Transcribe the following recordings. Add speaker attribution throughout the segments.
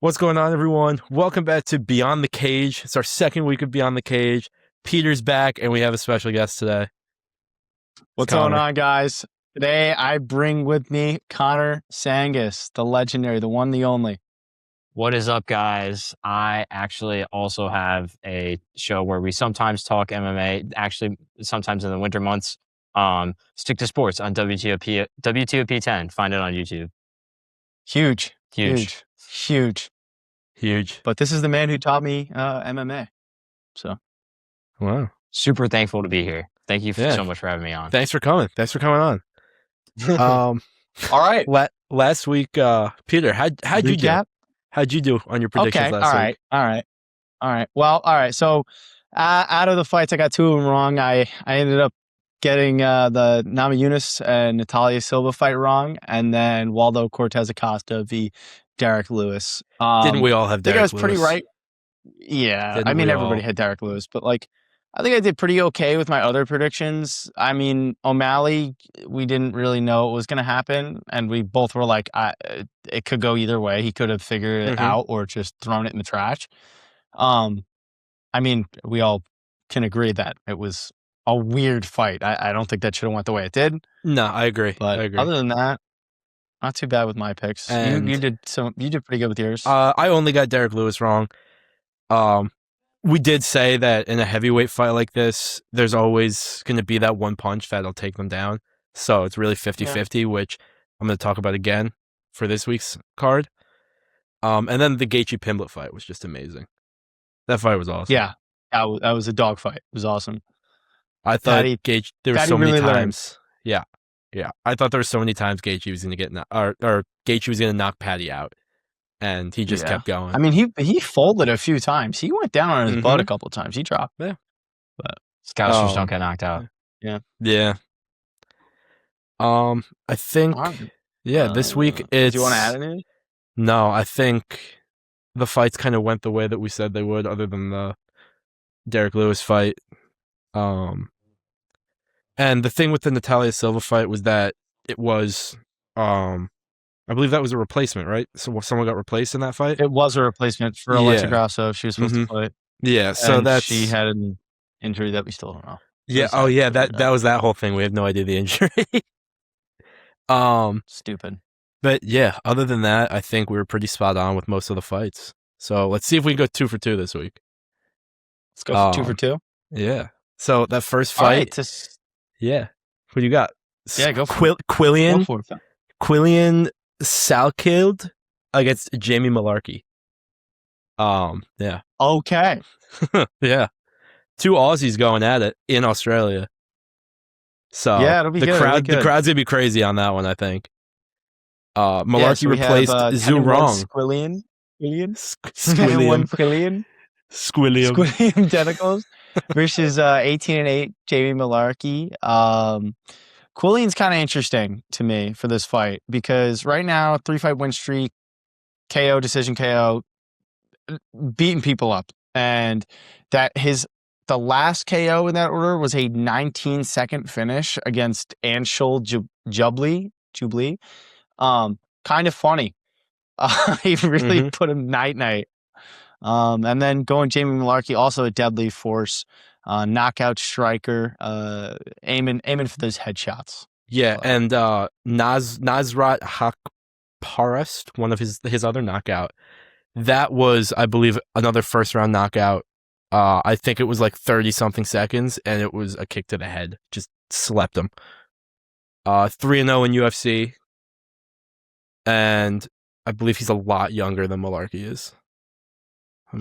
Speaker 1: What's going on, everyone? Welcome back to Beyond the Cage. It's our second week of Beyond the Cage. Peter's back, and we have a special guest today.
Speaker 2: What's going on, guys? Today, I bring with me Connor Sangus, the legendary, the one, the only.
Speaker 3: What is up, guys? I actually also have a show where we sometimes talk MMA, actually sometimes in the winter months. Stick to Sports on WTOP 10. Find it on YouTube.
Speaker 2: Huge. But this is the man who taught me MMA. So,
Speaker 1: wow.
Speaker 3: Super thankful to be here. Thank you so much for having me on.
Speaker 1: Thanks for coming on.
Speaker 2: All right.
Speaker 1: Last week, Peter, how'd you do? How'd you do on your predictions last week?
Speaker 2: All right. Well, all right. So, out of the fights, I got two of them wrong. I ended up getting the Namajunas and Natalia Silva fight wrong, and then Waldo Cortez Acosta v. Derek Lewis.
Speaker 1: Didn't we all have Derek Lewis?
Speaker 2: I think I was pretty right. Yeah. I mean, everybody had Derek Lewis, but I think I did pretty okay with my other predictions. I mean, O'Malley, we didn't really know what was going to happen, and we both were like, it could go either way. He could have figured it out or just thrown it in the trash. I mean, we all can agree that it was a weird fight. I don't think that should have went the way it did.
Speaker 1: No, I agree.
Speaker 2: But other than that, not too bad with my picks. You did pretty good with yours.
Speaker 1: I only got Derek Lewis wrong. We did say that in a heavyweight fight like this, there's always going to be that one punch that'll take them down. So it's really 50-50, which I'm going to talk about again for this week's card. And then the Gaethje Pimblett fight was just amazing. That fight was awesome.
Speaker 2: Yeah, that was a dog fight. It was awesome.
Speaker 1: I thought there were so many times. Yeah. I thought there were so many times Gaethje was going to get or Gaethje was going to knock Patty out. And he just kept going.
Speaker 2: I mean, he folded a few times. He went down on his butt a couple of times. He dropped.
Speaker 1: Yeah.
Speaker 3: But Scousers don't get knocked out.
Speaker 2: Yeah.
Speaker 1: I think, this week it's...
Speaker 2: Do you want to add anything?
Speaker 1: No, I think the fights kind of went the way that we said they would, other than the Derek Lewis fight. And the thing with the Natalia Silva fight was that it was... I believe that was a replacement, right? So someone got replaced in that fight?
Speaker 2: It was a replacement for Alexa Grasso. She was supposed to fight.
Speaker 1: Yeah, so
Speaker 2: she had an injury that we still don't know.
Speaker 1: Yeah, that was that whole thing. We have no idea the injury.
Speaker 2: Stupid.
Speaker 1: But yeah, other than that, I think we were pretty spot on with most of the fights. So let's see if we can go 2 for 2 this week.
Speaker 2: Let's go for 2 for 2?
Speaker 1: Yeah. So that first fight... Yeah. Who do you got?
Speaker 2: Yeah, go for it.
Speaker 1: Quillian.
Speaker 2: Go for it.
Speaker 1: Quillian Salkeld against Jamie Malarkey. Yeah.
Speaker 2: Okay.
Speaker 1: Yeah. 2 Aussies going at it in Australia. So
Speaker 2: yeah, it'll be good.
Speaker 1: The crowd's gonna be crazy on that one, I think. Malarkey replaced Zhu Rong.
Speaker 2: Squilliam Tentacles versus 18-8 Jamie Malarkey. Quillian's kind of interesting to me for this fight because right now, 3-fight win streak, KO, decision KO, beating people up. And that the last KO in that order was a 19-second finish against Anshul Jubli. Kind of funny. He really put him night. And then going Jamie Malarkey, also a deadly force. Knockout striker, aiming for those headshots.
Speaker 1: Yeah, and Nasrat Haqparast, one of his other knockout, that was, I believe, another first round knockout. I think it was like 30-something seconds, and it was a kick to the head. Just slept him. 3-0 in UFC, and I believe he's a lot younger than Malarkey is.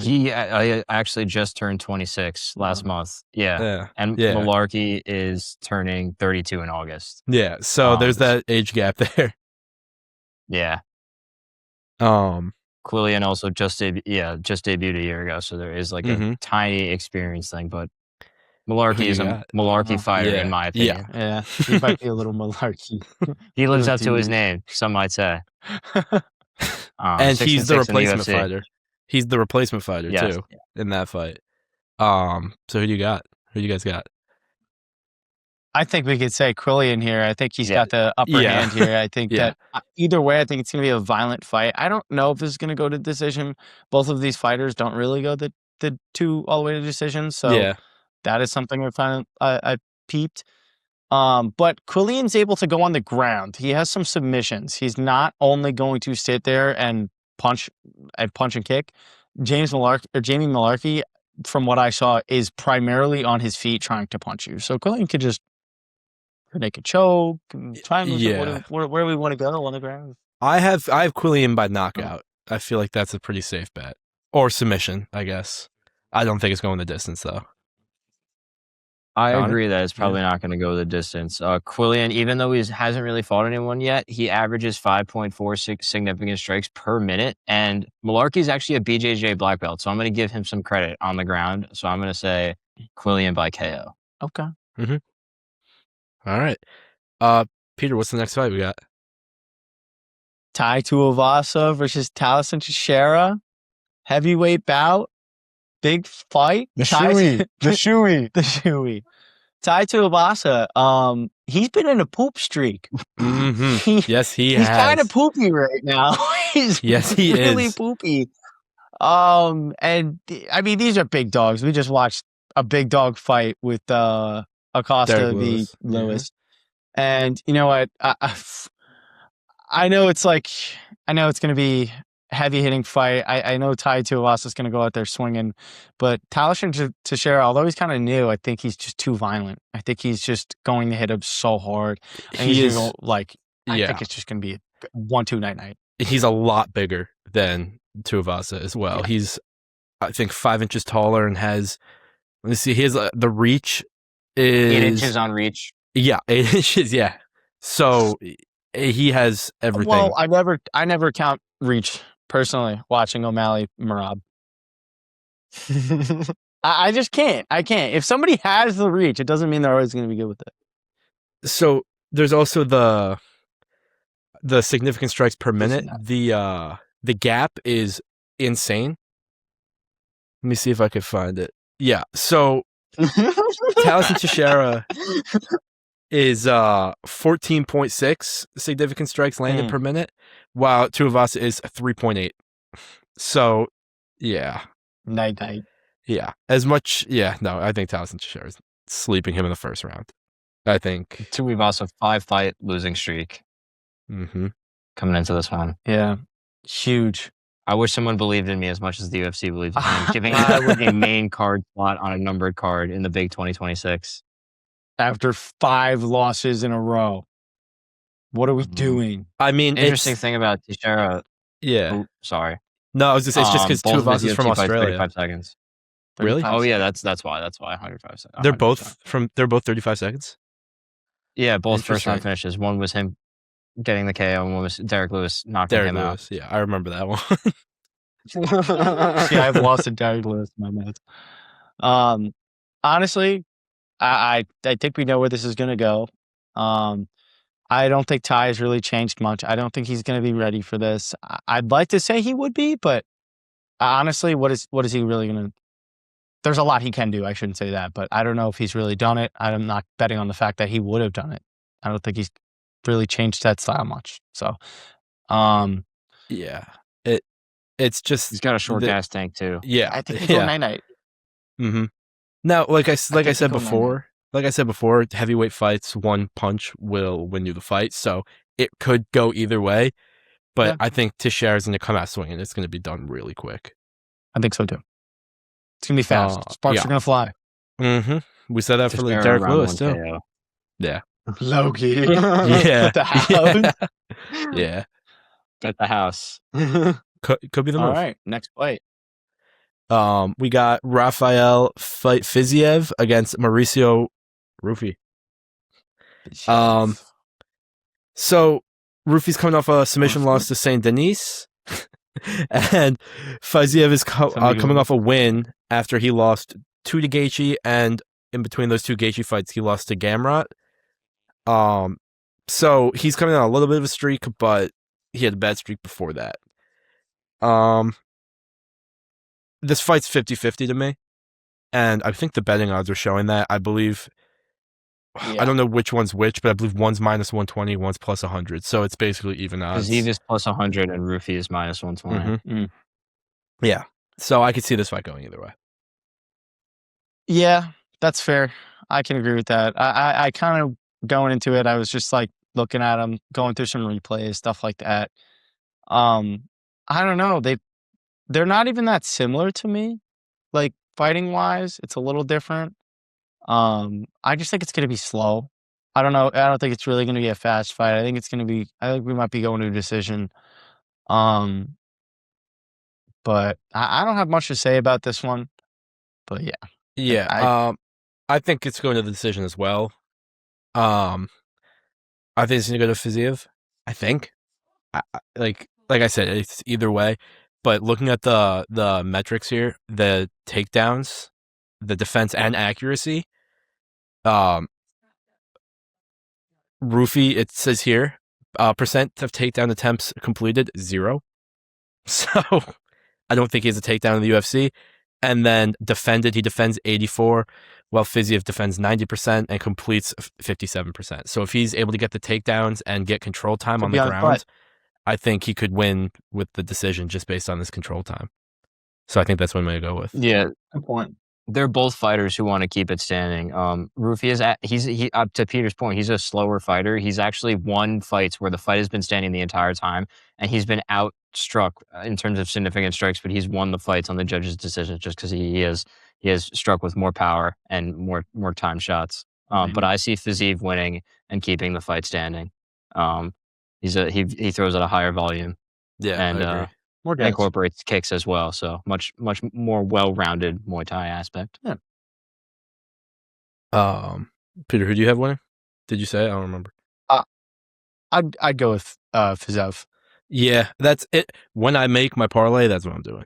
Speaker 3: He actually just turned 26 last month. Yeah. And Malarkey is turning 32 in August.
Speaker 1: Yeah. So there's that age gap there.
Speaker 3: Yeah. Quillian also just debuted a year ago. So there is like a tiny experience thing, but Malarkey is a Malarkey fighter in my opinion.
Speaker 2: Yeah. He might be a little Malarkey.
Speaker 3: He lives up to his name, some might say.
Speaker 1: And he's the replacement fighter. He's the replacement fighter too in that fight. So who do you got? Who do you guys got?
Speaker 2: I think we could say Quillian here. I think he's got the upper hand here. I think that either way, I think it's going to be a violent fight. I don't know if this is going to go to decision. Both of these fighters don't really go the two all the way to decision. So that is something I peeped. But Quillian's able to go on the ground. He has some submissions. He's not only going to sit there and punch and kick. Jamie Malarkey, from what I saw, is primarily on his feet trying to punch you. So Quillian could just make a choke and try and where we want to go on the ground.
Speaker 1: I have Quillian by knockout. I feel like that's a pretty safe bet. Or submission, I guess. I don't think it's going the distance though.
Speaker 3: I agree that it's probably not going to go the distance. Quillian, even though he hasn't really fought anyone yet, he averages 5.46 significant strikes per minute. And Malarkey's actually a BJJ black belt, so I'm going to give him some credit on the ground. So I'm going to say Quillian by KO.
Speaker 2: Okay.
Speaker 1: Mm-hmm. All right. Peter, what's the next fight we got?
Speaker 2: Tai Tuivasa versus Thaleson Teixeira. Heavyweight bout. Big fight.
Speaker 3: The shoey.
Speaker 2: The shoey. Tai Tuivasa, he's been in a poop streak.
Speaker 1: Mm-hmm. Yes, he has.
Speaker 2: He's kind of poopy right now. He really is. Poopy. And I mean, these are big dogs. We just watched a big dog fight with Acosta v. Lewis. And you know what? I know it's going to be heavy hitting fight. I know Tai Tuivasa is going to go out there swinging, but Thaleson Teixeira, although he's kind of new, I think he's just too violent. I think he's just going to hit him so hard. And I think it's just going to be a 1-2 night.
Speaker 1: He's a lot bigger than Tuivasa as well. Yeah. He's, I think, 5 inches taller and has. Let me see. He has the reach is
Speaker 3: 8 inches on reach.
Speaker 1: Yeah, 8 inches. Yeah, so he has everything.
Speaker 2: Well, I never count reach. Personally, watching O'Malley Merab. I just can't. I can't. If somebody has the reach, it doesn't mean they're always going to be good with it.
Speaker 1: So there's also the significant strikes per minute. The gap is insane. Let me see if I can find it. Yeah. So Thaleson Teixeira is 14.6 significant strikes landed per minute, while Tuivasa is 3.8. So, yeah.
Speaker 2: Night.
Speaker 1: Yeah. As much, no, I think Thaleson Teixeira is sleeping him in the first round. I think.
Speaker 3: Tuivasa 5-fight losing streak.
Speaker 1: Mm-hmm.
Speaker 3: Coming into this one.
Speaker 2: Yeah. Huge.
Speaker 3: I wish someone believed in me as much as the UFC believes in me. Giving a main card slot on a numbered card in the big 2026.
Speaker 2: After 5 losses in a row. What are we doing?
Speaker 1: I mean,
Speaker 3: interesting thing about Teixeira.
Speaker 1: Yeah.
Speaker 3: Oh, sorry.
Speaker 1: No, I was just, it's just because Tuivasa is from Australia.
Speaker 3: 35 seconds.
Speaker 1: Really?
Speaker 3: Oh yeah, that's why. That's why 105 seconds.
Speaker 1: They're both 35 seconds.
Speaker 3: Yeah, both first round finishes. One was him getting the KO, and one was Derek Lewis knocking him out.
Speaker 1: Yeah, I remember that one.
Speaker 2: Yeah, I've lost to Derek Lewis in my minutes. Honestly, I think we know where this is going to go. I don't think Ty has really changed much. I don't think he's going to be ready for this. I'd like to say he would be, but honestly, what is he really going to? There's a lot he can do. I shouldn't say that, but I don't know if he's really done it. I'm not betting on the fact that he would have done it. I don't think he's really changed that style much. So,
Speaker 1: yeah, it's just
Speaker 3: he's got a short gas tank too.
Speaker 1: Yeah,
Speaker 2: I think he's going night.
Speaker 1: Mm-hmm. Now, like I said before, heavyweight fights, one punch will win you the fight. So it could go either way, but I think Teixeira's going to come out swinging. It's going to be done really quick.
Speaker 2: I think so too. It's going to be fast. Sparks are going to fly.
Speaker 1: Mm-hmm. We said that for Derek Lewis too. KO. Yeah.
Speaker 2: Loki.
Speaker 1: Yeah.
Speaker 2: At the house.
Speaker 1: Yeah.
Speaker 3: At the house.
Speaker 1: Could be the move.
Speaker 2: All right. Next fight.
Speaker 1: We got Rafael Fiziev against Mauricio Rufy. So Rufy's coming off a submission loss to Saint Denis, and Fiziev is coming off a win after he lost 2 to Gaethje, and in between those 2 Gaethje fights, he lost to Gamrot. So he's coming on a little bit of a streak, but he had a bad streak before that. This fight's 50-50 to me, and I think the betting odds are showing that. I believe I don't know which one's which, but I believe one's minus 120, one's plus 100. So it's basically even odds.
Speaker 3: Fiziev is plus 100 and Rufi is minus 120.
Speaker 1: Mm-hmm. Yeah. So I could see this fight going either way.
Speaker 2: Yeah, that's fair. I can agree with that. I kind of going into it, I was just like looking at them, going through some replays, stuff like that. I don't know. They're not even that similar to me. Like fighting wise, it's a little different. I just think it's gonna be slow. I don't know. I don't think it's really gonna be a fast fight. I think we might be going to a decision. But I don't have much to say about this one. But yeah.
Speaker 1: Yeah. I think it's going to the decision as well. I think it's gonna go to Fiziev. I think. Like I said, it's either way. But looking at the metrics here, the takedowns, the defense and accuracy, Rufi, it says here, percent of takedown attempts completed, 0. So I don't think he has a takedown in the UFC. And then he defends 84, while Fiziev defends 90% and completes 57%. So if he's able to get the takedowns and get control time on the ground, I think he could win with the decision just based on this control time. So I think that's what I'm going to go with.
Speaker 3: Yeah, good point. They're both fighters who want to keep it standing. Rufi is up to Peter's point. He's a slower fighter. He's actually won fights where the fight has been standing the entire time, and he's been outstruck in terms of significant strikes. But he's won the fights on the judges' decisions just because he has struck with more power and more time shots. But I see Fiziev winning and keeping the fight standing. He throws at a higher volume.
Speaker 1: Yeah,
Speaker 3: and
Speaker 1: I agree.
Speaker 2: More
Speaker 3: incorporates kicks as well, so much more well-rounded Muay Thai aspect.
Speaker 2: Yeah.
Speaker 1: Peter, who do you have winning? Did you say? I don't remember.
Speaker 2: I'd go with Fiziev.
Speaker 1: Yeah, that's it. When I make my parlay, that's what I'm doing.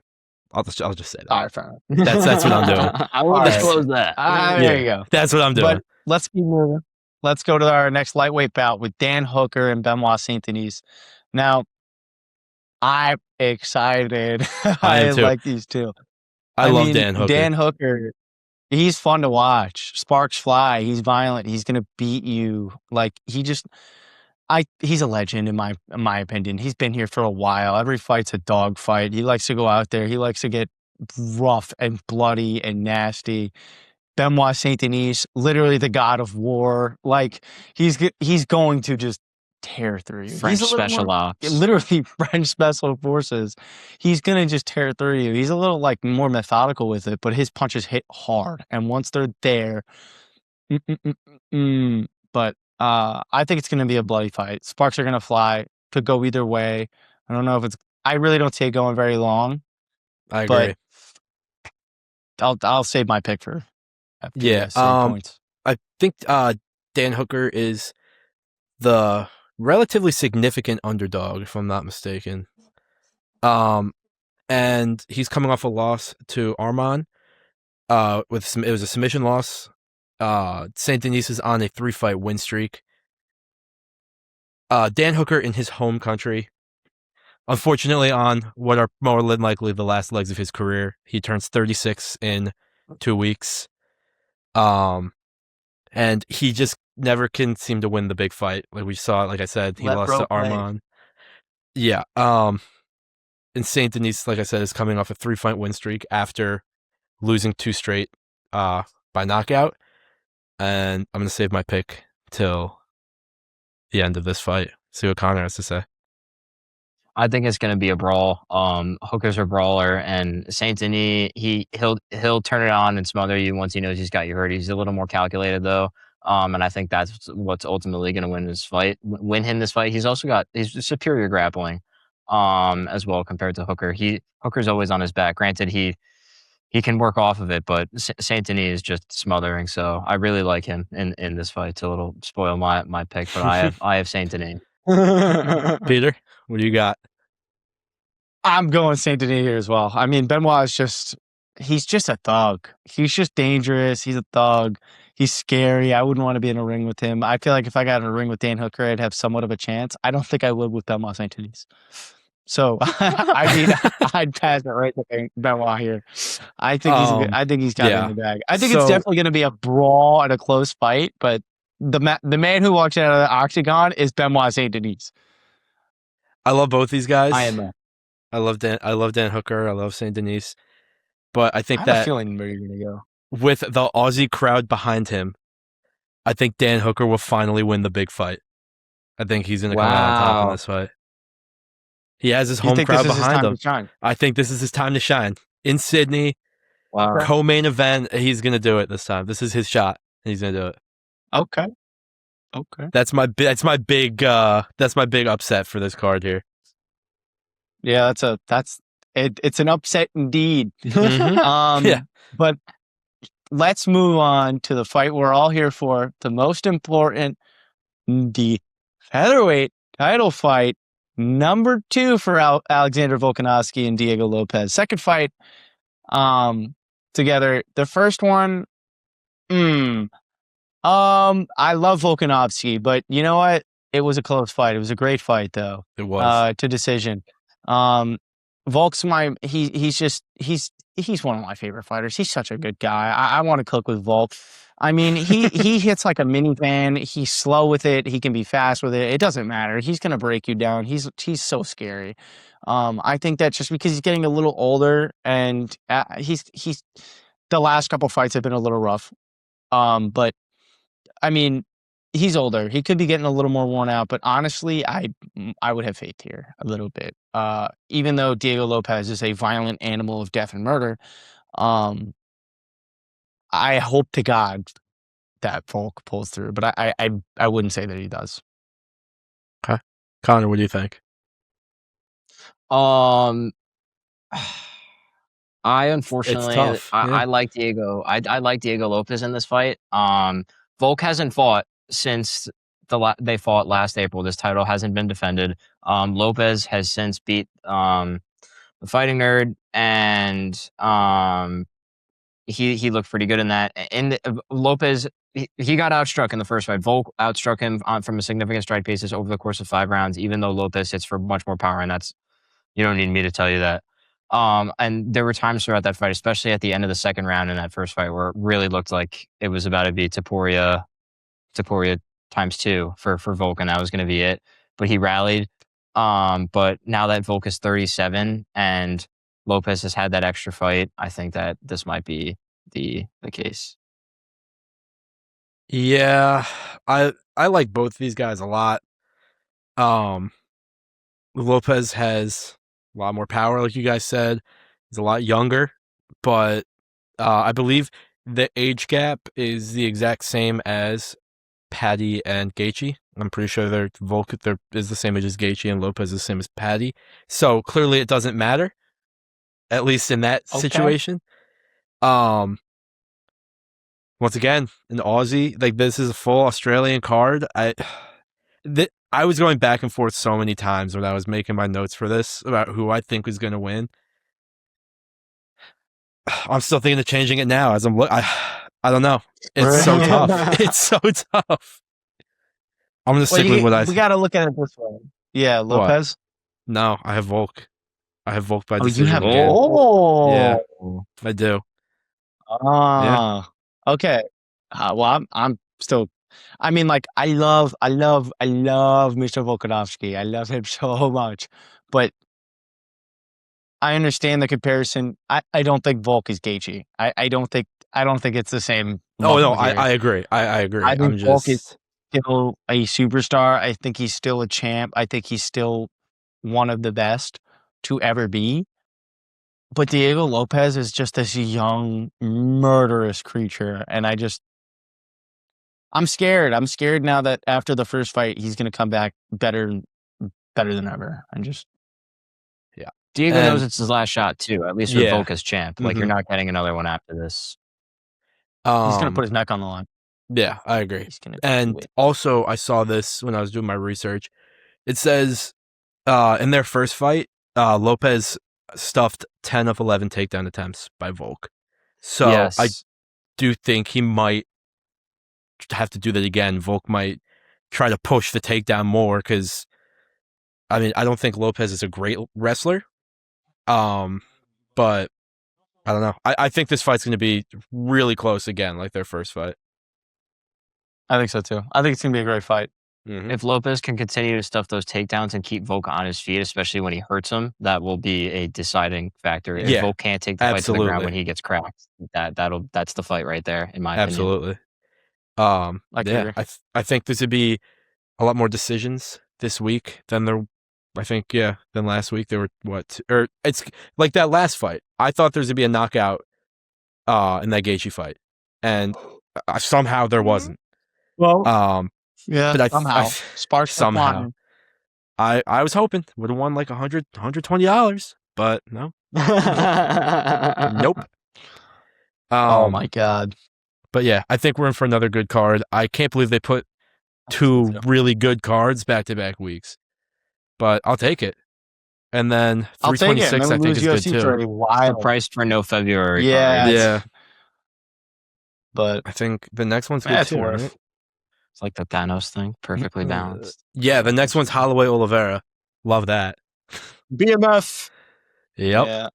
Speaker 1: I'll just say that.
Speaker 2: All right, fine.
Speaker 1: That's what I'm doing.
Speaker 3: I will disclose that.
Speaker 2: There you go.
Speaker 1: That's what I'm doing.
Speaker 2: But let's keep moving. Let's go to our next lightweight bout with Dan Hooker and Benoit Saint-Denis. Now, I'm excited. I like these two.
Speaker 1: I love Dan Hooker.
Speaker 2: Dan Hooker, he's fun to watch. Sparks fly. He's violent. He's gonna beat you. Like he's a legend in my opinion. He's been here for a while. Every fight's a dog fight. He likes to go out there. He likes to get rough and bloody and nasty. Benoit Saint-Denis, literally the god of war. Like he's going to just tear through you.
Speaker 3: French special ops.
Speaker 2: Literally French special forces. He's gonna just tear through you. He's a little like more methodical with it, but his punches hit hard. And once they're there, but I think it's gonna be a bloody fight. Sparks are gonna fly. Could go either way. I don't know if I really don't see it going very long.
Speaker 1: I agree.
Speaker 2: But I'll save my pick for
Speaker 1: points. I think Dan Hooker is the relatively significant underdog, if I'm not mistaken. And he's coming off a loss to Arman. It was a submission loss. Saint-Denis is on a 3-fight win streak. Dan Hooker in his home country, unfortunately on what are more than likely the last legs of his career. He turns 36 in 2 weeks. And he just never can seem to win the big fight. Like we saw, like I said, he lost to Arman. Yeah. And Saint-Denis, like I said, is coming off a 3-fight win streak after losing 2 straight by knockout. And I'm going to save my pick till the end of this fight. See what Connor has to say.
Speaker 3: I think it's going to be a brawl. Hooker's a brawler, and Saint-Denis, he'll turn it on and smother you once he knows he's got you hurt. He's a little more calculated though, and I think that's what's ultimately going to win him this fight. He's also got superior grappling, as well compared to Hooker. Hooker's always on his back. Granted, he can work off of it, but Saint-Denis is just smothering. So I really like him in this fight. So it'll spoil my pick, but I have Saint-Denis.
Speaker 1: Peter, what do you got?
Speaker 2: I'm going Saint-Denis here as well. I mean, Benoit is he's just a thug. He's just dangerous. He's a thug. He's scary. I wouldn't want to be in a ring with him. I feel like if I got in a ring with Dan Hooker, I'd have somewhat of a chance. I don't think I would with Benoit Saint-Denis. So I'd pass it right to Benoit here. I think he's got it in the bag. I think it's definitely going to be a brawl and a close fight, but the man who walks out of the octagon is Benoit Saint Denis.
Speaker 1: I love both these guys.
Speaker 2: I am.
Speaker 1: I love Dan Hooker. I love Saint Denis. But I
Speaker 2: I
Speaker 1: think
Speaker 2: have a
Speaker 1: that
Speaker 2: feeling where you're gonna go.
Speaker 1: with the Aussie crowd behind him, I think Dan Hooker will finally win the big fight. I think he's going to come out on top in this fight. He has his home crowd behind him. I think this is his time to shine. In Sydney, co-main event, he's going to do it this time. This is his shot. He's going to do it.
Speaker 2: Okay.
Speaker 1: That's my big upset for this card here.
Speaker 2: Yeah, it's an upset indeed.
Speaker 1: Mm-hmm. Yeah.
Speaker 2: But let's move on to the fight we're all here for, the most important, the featherweight title fight, number 2 for Alexander Volkanovski and Diego Lopez. Second fight together. The first one, I love Volkanovski, but you know what? It was a close fight. It was a great fight, though.
Speaker 1: It was
Speaker 2: to decision. Volk's he's one of my favorite fighters. He's such a good guy. I want to cook with Volk. I mean, he hits like a minivan. He's slow with it. He can be fast with it. It doesn't matter. He's gonna break you down. He's so scary. I think that just because he's getting a little older and he's the last couple fights have been a little rough. But I mean, he's older. He could be getting a little more worn out, but honestly, I would have faith here a little bit. Even though Diego Lopez is a violent animal of death and murder, I hope to God that Volk pulls through, but I wouldn't say that he does.
Speaker 1: Okay. Connor, what do you think?
Speaker 3: I unfortunately I like Diego. I like Diego Lopez in this fight. Volk hasn't fought since they fought last April. This title hasn't been defended. Lopez has since beat the Fighting Nerd, and he looked pretty good in that. And Lopez, he got outstruck in the first fight. Volk outstruck him from a significant strike basis over the course of 5 rounds, even though Lopez hits for much more power, and that's, you don't need me to tell you that. And there were times throughout that fight, especially at the end of the second round in that first fight, where it really looked like it was about to be Topuria times 2 for Volk, and that was going to be it. But he rallied. But now that Volk is 37 and Lopez has had that extra fight, I think that this might be the case.
Speaker 1: Yeah, I like both of these guys a lot. Lopez has a lot more power, like you guys said. He's a lot younger, but I believe the age gap is the exact same as Paddy and Gaethje. I'm pretty sure Volk is the same age as Gaethje, and Lopez is the same as Paddy. So clearly, it doesn't matter, at least in that situation. Once again, an Aussie, like, this is a full Australian card. I was going back and forth so many times when I was making my notes for this about who I think was going to win. I'm still thinking of changing it now as I don't know. It's so tough. It's so tough. I'm going to stick with what I...
Speaker 2: We got to look at it this way. Yeah, Lopez?
Speaker 1: What? No, I have Volk. I have Volk by decision.
Speaker 2: You have Volk?
Speaker 1: Yeah, I do.
Speaker 2: Yeah. Okay. Well, I'm still... I mean, like, I love Mr. Volkanovski. I love him so much. But I understand the comparison. I don't think Volk is Gaethje. I don't think it's the same.
Speaker 1: Oh no, I agree. I agree.
Speaker 2: I think Volk is still a superstar. I think he's still a champ. I think he's still one of the best to ever be. But Diego Lopez is just this young, murderous creature, and I'm scared. I'm scared now that after the first fight, he's going to come back better than ever.
Speaker 3: Diego knows it's his last shot too, at least with Volk as champ. Like, you're not getting another one after this.
Speaker 2: He's going to put his neck on the line.
Speaker 1: Yeah, I agree. And also, I saw this when I was doing my research. It says in their first fight, Lopez stuffed 10 of 11 takedown attempts by Volk. So I do think he might have to do that again. Volk might try to push the takedown more because, I mean, I don't think Lopez is a great wrestler. But I don't know. I think this fight's going to be really close again, like their first fight.
Speaker 2: I think so too. I think it's gonna be a great fight.
Speaker 1: Mm-hmm.
Speaker 3: If Lopez can continue to stuff those takedowns and keep Volk on his feet, especially when he hurts him, that will be a deciding factor. If
Speaker 1: Yeah,
Speaker 3: Volk can't take the fight to the
Speaker 1: absolutely.
Speaker 3: ground when he gets cracked, that's the fight right there, in my opinion.
Speaker 1: Absolutely.
Speaker 2: I agree.
Speaker 1: I think there's gonna be a lot more decisions this week than than last week. There were it's like that last fight. I thought there was gonna be a knockout in that Gaethje fight, and somehow there wasn't.
Speaker 2: Well, yeah,
Speaker 1: but
Speaker 2: somehow sparks
Speaker 1: somehow I was hoping would have won like $120, but no, nope.
Speaker 2: Oh my god!
Speaker 1: But yeah, I think we're in for another good card. I can't believe they put 2 really good cards back-to-back weeks, but I'll take it. And then 326, I think, is good too.
Speaker 3: The price for no February.
Speaker 2: Yeah,
Speaker 1: yeah.
Speaker 2: But
Speaker 1: I think the next one's good too. Right?
Speaker 3: It's like the Thanos thing, perfectly balanced.
Speaker 1: Yeah, the next one's Holloway Oliveira. Love that.
Speaker 2: BMF.
Speaker 1: Yep.
Speaker 2: Yeah.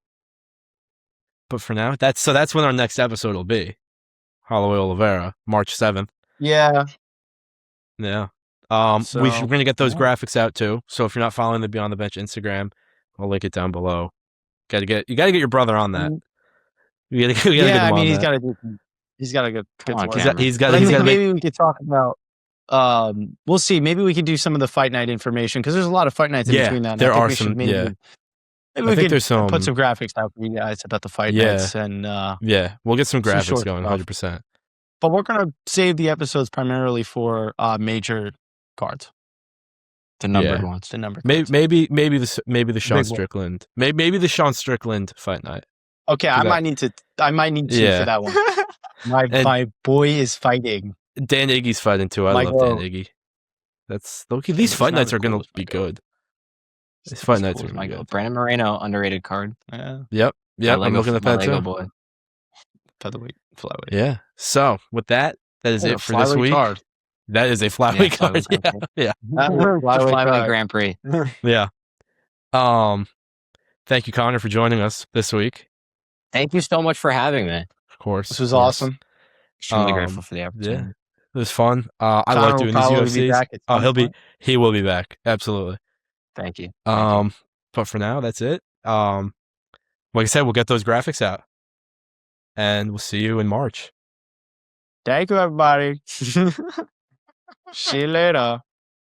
Speaker 1: But for now, that's when our next episode will be. Holloway Oliveira, March 7th.
Speaker 2: Yeah.
Speaker 1: Yeah. We're gonna get those graphics out too. So if you're not following the Beyond the Bench Instagram, I'll link it down below. You gotta get your brother on that. You gotta get him on
Speaker 2: he's
Speaker 1: that.
Speaker 2: gotta do. He's gotta get to work.
Speaker 1: He's got.
Speaker 2: Maybe we could talk about. We'll see. Maybe we could do some of the fight night information because there's a lot of fight nights in between that.
Speaker 1: There are some.
Speaker 2: Maybe we could put some graphics out for you guys about the fight nights and.
Speaker 1: We'll get some graphics going, 100%.
Speaker 2: But we're gonna save the episodes primarily for major cards.
Speaker 3: The numbered ones.
Speaker 2: The numbered.
Speaker 1: Maybe the Sean Strickland. Maybe the Sean Strickland fight night.
Speaker 2: Okay, I might need to for that one. My boy is fighting.
Speaker 1: Dan Iggy's fighting too. I love Dan Iggy. That's okay. These fight nights are gonna be good. These fight nights are gonna be good.
Speaker 3: Brandon Moreno, underrated card.
Speaker 1: Yep. I'm looking at that too.
Speaker 3: Boy.
Speaker 2: Featherweight, flyweight.
Speaker 1: Yeah. So with that is it for this week. Card. That is a flyweight card. Yeah.
Speaker 3: Flyweight Grand Prix.
Speaker 1: Yeah. Thank you, Connor, for joining us this week.
Speaker 3: Thank you so much for having me.
Speaker 1: Of course.
Speaker 2: This was awesome.
Speaker 3: Extremely grateful for the opportunity.
Speaker 1: Yeah. It was fun. I love doing these UFCs. He will be back. Absolutely.
Speaker 3: Thank you.
Speaker 1: But for now, that's it. Like I said, we'll get those graphics out. And we'll see you in March.
Speaker 2: Thank you, everybody. See you later.